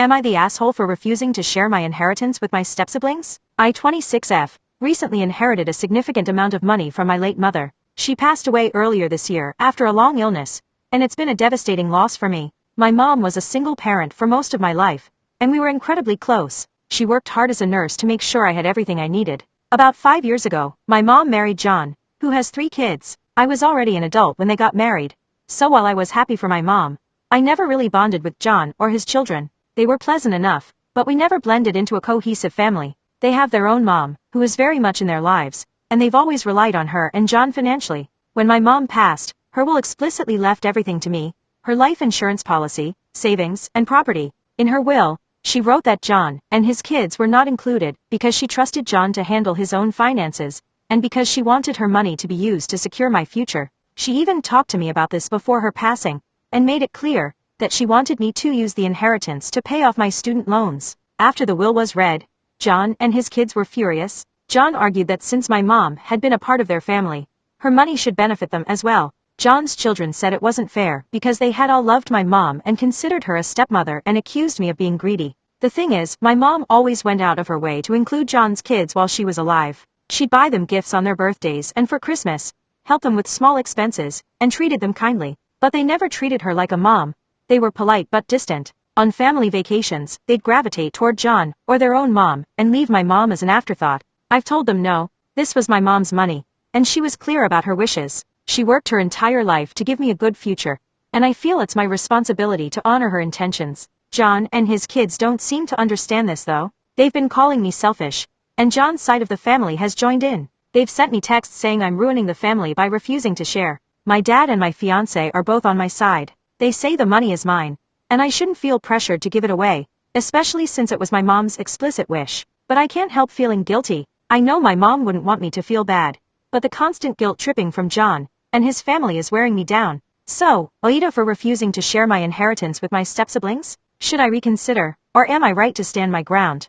Am I the asshole for refusing to share my inheritance with my stepsiblings? I 26F recently inherited a significant amount of money from my late mother. She passed away earlier this year after a long illness, and it's been a devastating loss for me. My mom was a single parent for most of my life, and we were incredibly close. She worked hard as a nurse to make sure I had everything I needed. About 5 years ago, my mom married John, who has 3 kids. I was already an adult when they got married, so while I was happy for my mom, I never really bonded with John or his children. They were pleasant enough, but we never blended into a cohesive family. They have their own mom, who is very much in their lives, and they've always relied on her and John financially. When my mom passed, her will explicitly left everything to me, her life insurance policy, savings, and property. In her will, she wrote that John and his kids were not included because she trusted John to handle his own finances, and because she wanted her money to be used to secure my future. She even talked to me about this before her passing, and made it clear that she wanted me to use the inheritance to pay off my student loans. After the will was read, John and his kids were furious. John argued that since my mom had been a part of their family, her money should benefit them as well. John's children said it wasn't fair because they had all loved my mom and considered her a stepmother and accused me of being greedy. The thing is, my mom always went out of her way to include John's kids while she was alive. She'd buy them gifts on their birthdays and for Christmas, help them with small expenses, and treated them kindly. But they never treated her like a mom. They were polite but distant. On family vacations, they'd gravitate toward John or their own mom and leave my mom as an afterthought. I've told them no, this was my mom's money, and she was clear about her wishes. She worked her entire life to give me a good future, and I feel it's my responsibility to honor her intentions. John and his kids don't seem to understand this though. They've been calling me selfish, and John's side of the family has joined in. They've sent me texts saying I'm ruining the family by refusing to share. My dad and my fiancé are both on my side. They say the money is mine, and I shouldn't feel pressured to give it away, especially since it was my mom's explicit wish. But I can't help feeling guilty. I know my mom wouldn't want me to feel bad, but the constant guilt tripping from John and his family is wearing me down. So, Aida for refusing to share my inheritance with my stepsiblings? Should I reconsider, or am I right to stand my ground?